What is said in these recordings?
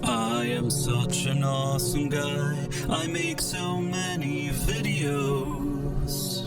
I am such an awesome guy. I make so many videos.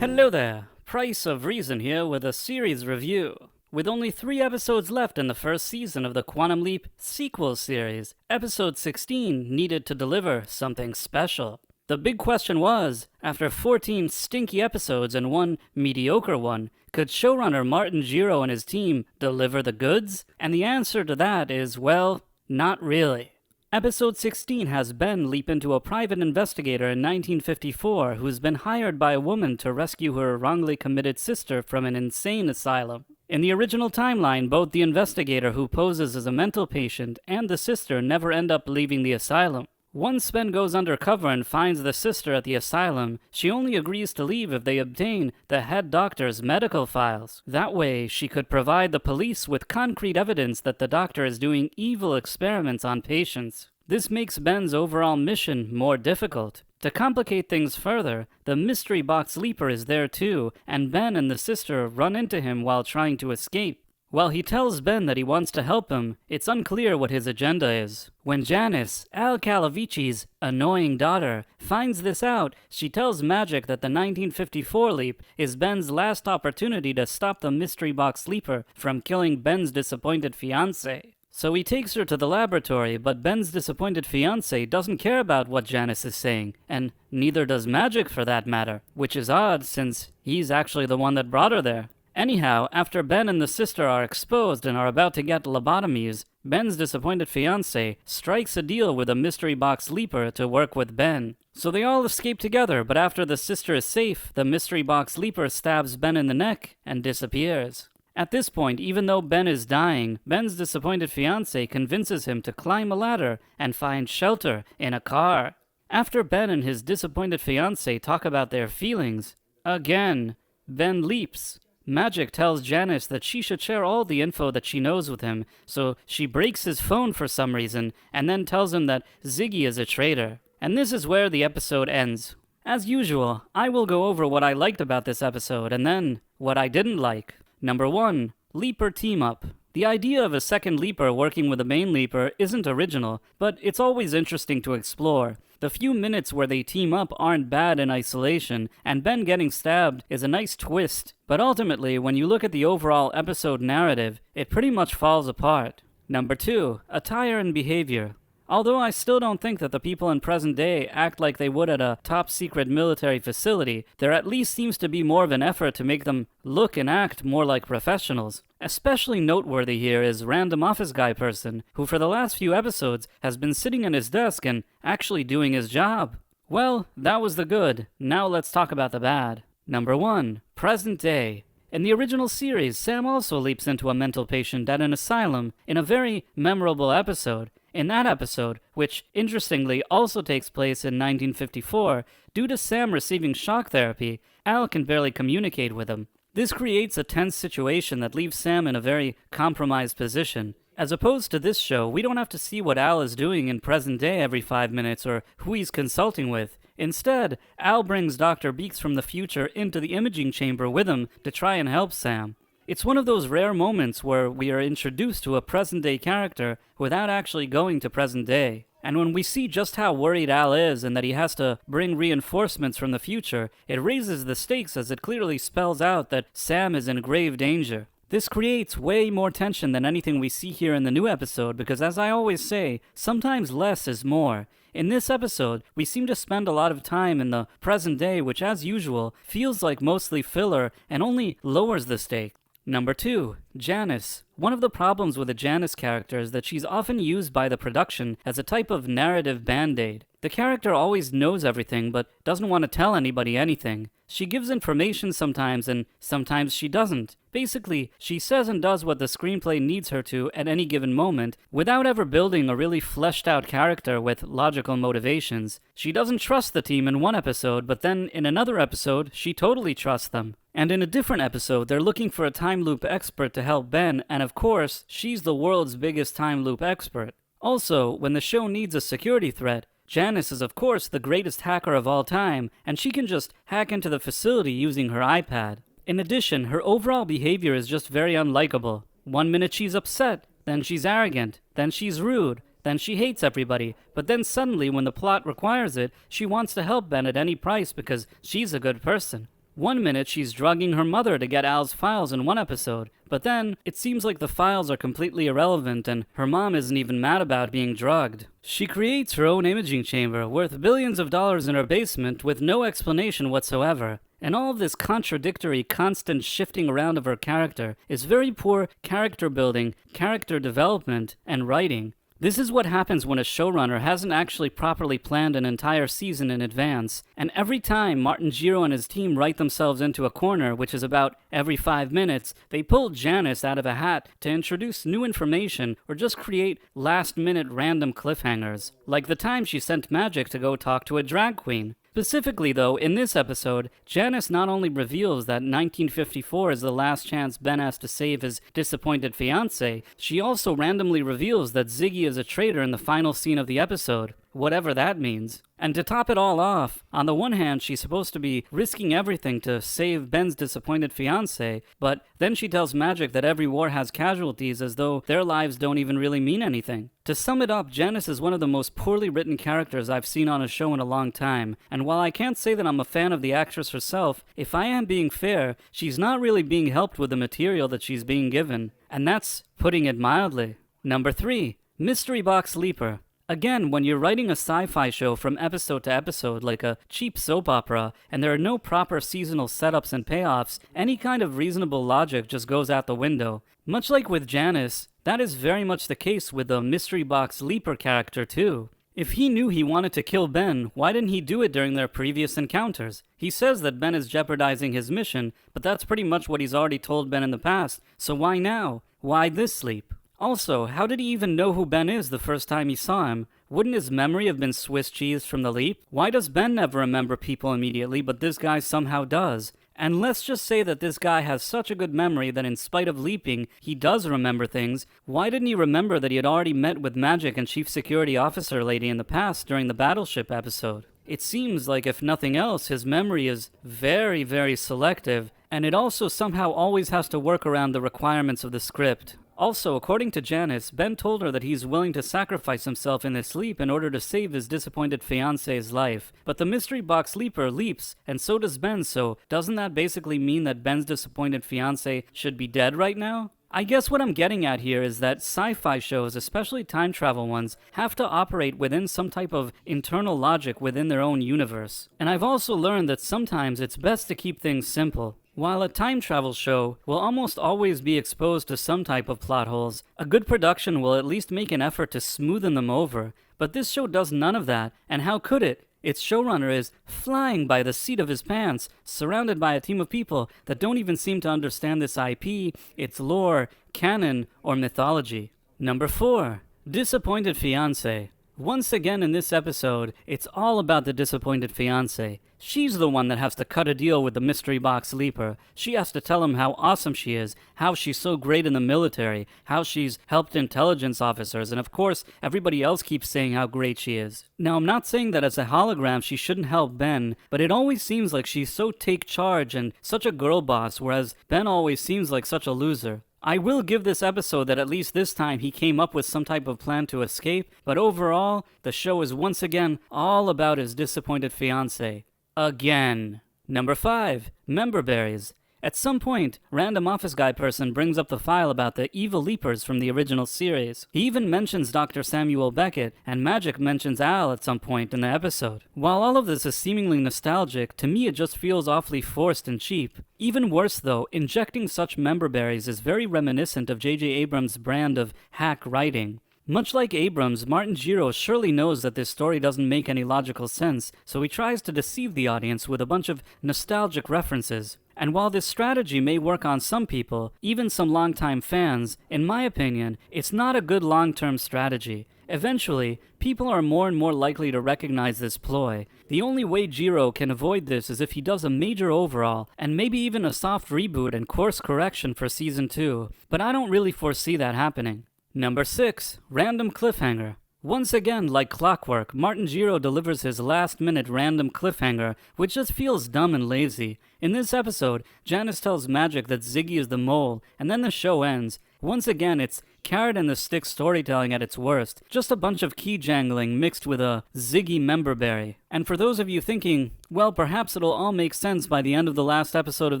Hello there, Price of Reason here with a series review. With only 3 episodes left in the first season of the Quantum Leap sequel series, episode 16 needed to deliver something special. The big question was, after 14 stinky episodes and 1 mediocre one, could showrunner Martin Giro and his team deliver the goods? And the answer to that is, well, not really. Episode 16 has Ben leap into a private investigator in 1954 who's been hired by a woman to rescue her wrongly committed sister from an insane asylum. In the original timeline, both the investigator who poses as a mental patient and the sister never end up leaving the asylum. Once Ben goes undercover and finds the sister at the asylum, she only agrees to leave if they obtain the head doctor's medical files. That way, she could provide the police with concrete evidence that the doctor is doing evil experiments on patients. This makes Ben's overall mission more difficult. To complicate things further, the mystery box leaper is there too, and Ben and the sister run into him while trying to escape. While he tells Ben that he wants to help him, it's unclear what his agenda is. When Janice, Al Calavicci's annoying daughter, finds this out, she tells Magic that the 1954 leap is Ben's last opportunity to stop the mystery box leaper from killing Ben's disappointed fiancée. So he takes her to the laboratory, but Ben's disappointed fiancé doesn't care about what Janice is saying, and neither does Magic for that matter, which is odd since he's actually the one that brought her there. Anyhow, after Ben and the sister are exposed and are about to get lobotomies, Ben's disappointed fiancé strikes a deal with a mystery box leaper to work with Ben. So they all escape together, but after the sister is safe, the mystery box leaper stabs Ben in the neck and disappears. At this point, even though Ben is dying, Ben's disappointed fiancé convinces him to climb a ladder and find shelter in a car. After Ben and his disappointed fiancé talk about their feelings, again, Ben leaps. Magic tells Janice that she should share all the info that she knows with him, so she breaks his phone for some reason, and then tells him that Ziggy is a traitor. And this is where the episode ends. As usual, I will go over what I liked about this episode, and then what I didn't like. Number 1. Leaper Team-Up. The idea of a second leaper working with a main leaper isn't original, but it's always interesting to explore. The few minutes where they team up aren't bad in isolation, and Ben getting stabbed is a nice twist, but ultimately, when you look at the overall episode narrative, it pretty much falls apart. Number 2. Attire and behavior. Although I still don't think that the people in present day act like they would at a top-secret military facility, there at least seems to be more of an effort to make them look and act more like professionals. Especially noteworthy here is random office guy person, who for the last few episodes has been sitting at his desk and actually doing his job. Well, that was the good. Now let's talk about the bad. Number 1. Present day. In the original series, Sam also leaps into a mental patient at an asylum in a very memorable episode. In that episode, which interestingly also takes place in 1954, due to Sam receiving shock therapy, Al can barely communicate with him. This creates a tense situation that leaves Sam in a very compromised position. As opposed to this show, we don't have to see what Al is doing in present day every 5 minutes or who he's consulting with. Instead, Al brings Dr. Beeks from the future into the imaging chamber with him to try and help Sam. It's one of those rare moments where we are introduced to a present-day character without actually going to present day. And when we see just how worried Al is and that he has to bring reinforcements from the future, it raises the stakes as it clearly spells out that Sam is in grave danger. This creates way more tension than anything we see here in the new episode because, as I always say, sometimes less is more. In this episode, we seem to spend a lot of time in the present day, which as usual, feels like mostly filler and only lowers the stakes. Number 2. Janice. One of the problems with the Janice character is that she's often used by the production as a type of narrative band-aid. The character always knows everything, but doesn't want to tell anybody anything. She gives information sometimes, and sometimes she doesn't. Basically, she says and does what the screenplay needs her to at any given moment, without ever building a really fleshed-out character with logical motivations. She doesn't trust the team in one episode, but then in another episode, she totally trusts them. And in a different episode, they're looking for a time loop expert to help Ben, and of course, she's the world's biggest time loop expert. Also, when the show needs a security threat, Janice is of course the greatest hacker of all time, and she can just hack into the facility using her iPad. In addition, her overall behavior is just very unlikable. One minute she's upset, then she's arrogant, then she's rude, then she hates everybody, but then suddenly when the plot requires it, she wants to help Ben at any price because she's a good person. One minute she's drugging her mother to get Al's files in one episode, but then it seems like the files are completely irrelevant and her mom isn't even mad about being drugged. She creates her own imaging chamber worth billions of dollars in her basement with no explanation whatsoever. And all of this contradictory, constant shifting around of her character is very poor character building, character development, and writing. This is what happens when a showrunner hasn't actually properly planned an entire season in advance, and every time Martin Gero and his team write themselves into a corner, which is about every 5 minutes, they pull Janice out of a hat to introduce new information or just create last-minute random cliffhangers, like the time she sent Magic to go talk to a drag queen. Specifically, though, in this episode, Janice not only reveals that 1954 is the last chance Ben has to save his disappointed fiancé, she also randomly reveals that Ziggy is a traitor in the final scene of the episode, whatever that means. And to top it all off, on the one hand, she's supposed to be risking everything to save Ben's disappointed fiancé, but then she tells Magic that every war has casualties as though their lives don't even really mean anything. To sum it up, Janice is one of the most poorly written characters I've seen on a show in a long time, and while I can't say that I'm a fan of the actress herself, if I am being fair, she's not really being helped with the material that she's being given, and that's putting it mildly. Number 3. Mystery Box Leaper. Again, when you're writing a sci-fi show from episode to episode like a cheap soap opera, and there are no proper seasonal setups and payoffs, any kind of reasonable logic just goes out the window. Much like with Janice, that is very much the case with the Mystery Box Leaper character too. If he knew he wanted to kill Ben, why didn't he do it during their previous encounters? He says that Ben is jeopardizing his mission, but that's pretty much what he's already told Ben in the past, so why now? Why this leap? Also, how did he even know who Ben is the first time he saw him? Wouldn't his memory have been Swiss cheese from the leap? Why does Ben never remember people immediately, but this guy somehow does? And let's just say that this guy has such a good memory that in spite of leaping, he does remember things. Why didn't he remember that he had already met with Magic and Chief Security Officer Lady in the past during the Battleship episode? It seems like, if nothing else, his memory is very, very selective, and it also somehow always has to work around the requirements of the script. Also, according to Janice, Ben told her that he's willing to sacrifice himself in this leap in order to save his disappointed fiancé's life. But the Mystery Box Leaper leaps, and so does Ben, so doesn't that basically mean that Ben's disappointed fiancé should be dead right now? I guess what I'm getting at here is that sci-fi shows, especially time travel ones, have to operate within some type of internal logic within their own universe. And I've also learned that sometimes it's best to keep things simple. While a time travel show will almost always be exposed to some type of plot holes, a good production will at least make an effort to smoothen them over. But this show does none of that, and how could it? Its showrunner is flying by the seat of his pants, surrounded by a team of people that don't even seem to understand this IP, its lore, canon, or mythology. Number 4. Disappointed Fiancé. Once again in this episode, it's all about the disappointed fiancé. She's the one that has to cut a deal with the Mystery Box Leaper. She has to tell him how awesome she is, how she's so great in the military, how she's helped intelligence officers, and of course, everybody else keeps saying how great she is. Now, I'm not saying that as a hologram she shouldn't help Ben, but it always seems like she's so take charge and such a girl boss, whereas Ben always seems like such a loser. I will give this episode that at least this time he came up with some type of plan to escape, but overall, the show is once again all about his disappointed fiancé. Again. Number 5. Member berries. At some point, random office guy person brings up the file about the evil leapers from the original series. He even mentions Dr. Samuel Beckett, and Magic mentions Al at some point in the episode. While all of this is seemingly nostalgic, to me it just feels awfully forced and cheap. Even worse though, injecting such member berries is very reminiscent of J.J. Abrams' brand of hack writing. Much like Abrams, Martin Gero surely knows that this story doesn't make any logical sense, so he tries to deceive the audience with a bunch of nostalgic references. And while this strategy may work on some people, even some longtime fans, in my opinion, it's not a good long-term strategy. Eventually, people are more and more likely to recognize this ploy. The only way Gero can avoid this is if he does a major overhaul, and maybe even a soft reboot and course correction for Season 2, but I don't really foresee that happening. Number 6. Random cliffhanger. Once again, like clockwork, Martin Gero delivers his last-minute random cliffhanger, which just feels dumb and lazy. In this episode, Janice tells Magic that Ziggy is the mole, and then the show ends. Once again, it's carrot and the stick storytelling at its worst. Just a bunch of key jangling mixed with a Ziggy memberberry. And for those of you thinking, well, perhaps it'll all make sense by the end of the last episode of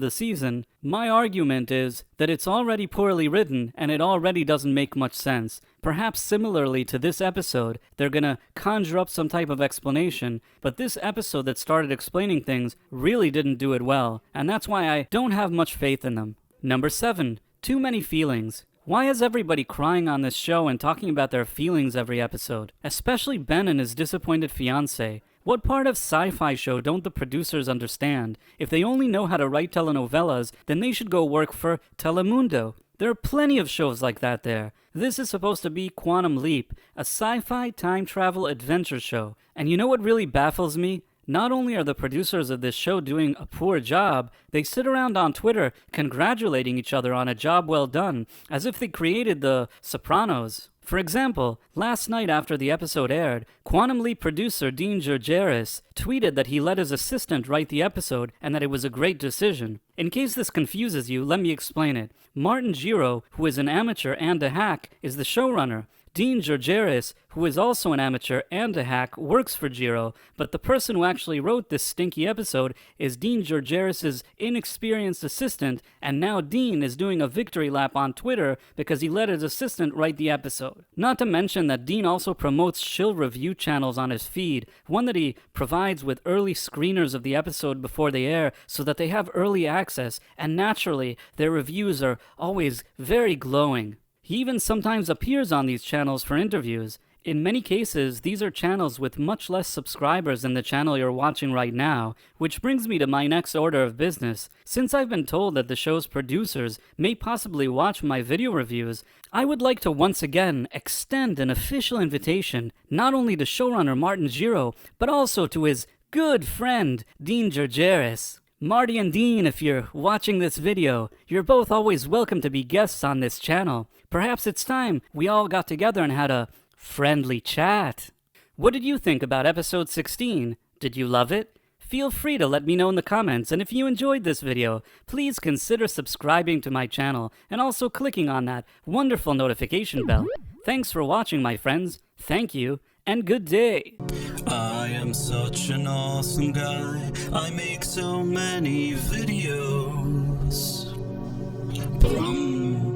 the season, my argument is that it's already poorly written and it already doesn't make much sense. Perhaps similarly to this episode, they're gonna conjure up some type of explanation, but this episode that started explaining things really didn't do it well, and that's why I don't have much faith in them. Number 7. Too many feelings. Why is everybody crying on this show and talking about their feelings every episode? Especially Ben and his disappointed fiancée. What part of sci-fi show don't the producers understand? If they only know how to write telenovelas, then they should go work for Telemundo. There are plenty of shows like that there. This is supposed to be Quantum Leap, a sci-fi time travel adventure show. And you know what really baffles me? Not only are the producers of this show doing a poor job, they sit around on Twitter congratulating each other on a job well done, as if they created The Sopranos. For example, last night after the episode aired, Quantum Leap producer Dean Georgaris tweeted that he let his assistant write the episode and that it was a great decision. In case this confuses you, let me explain it. Martin Giro, who is an amateur and a hack, is the showrunner. Dean Georgaris, who is also an amateur and a hack, works for Giro, but the person who actually wrote this stinky episode is Dean Georgaris' inexperienced assistant, and now Dean is doing a victory lap on Twitter because he let his assistant write the episode. Not to mention that Dean also promotes shill review channels on his feed, one that he provides with early screeners of the episode before they air so that they have early access, and naturally, their reviews are always very glowing. He even sometimes appears on these channels for interviews. In many cases, these are channels with much less subscribers than the channel you're watching right now, which brings me to my next order of business. Since I've been told that the show's producers may possibly watch my video reviews, I would like to once again extend an official invitation not only to showrunner Martin Giro, but also to his good friend, Dean Georgaris. Marty and Dean, if you're watching this video, you're both always welcome to be guests on this channel. Perhaps it's time we all got together and had a friendly chat. What did you think about episode 16? Did you love it? Feel free to let me know in the comments, and if you enjoyed this video, please consider subscribing to my channel and also clicking on that wonderful notification bell. Thanks for watching, my friends. Thank you, and good day. I am such an awesome guy. I make so many videos. Brum.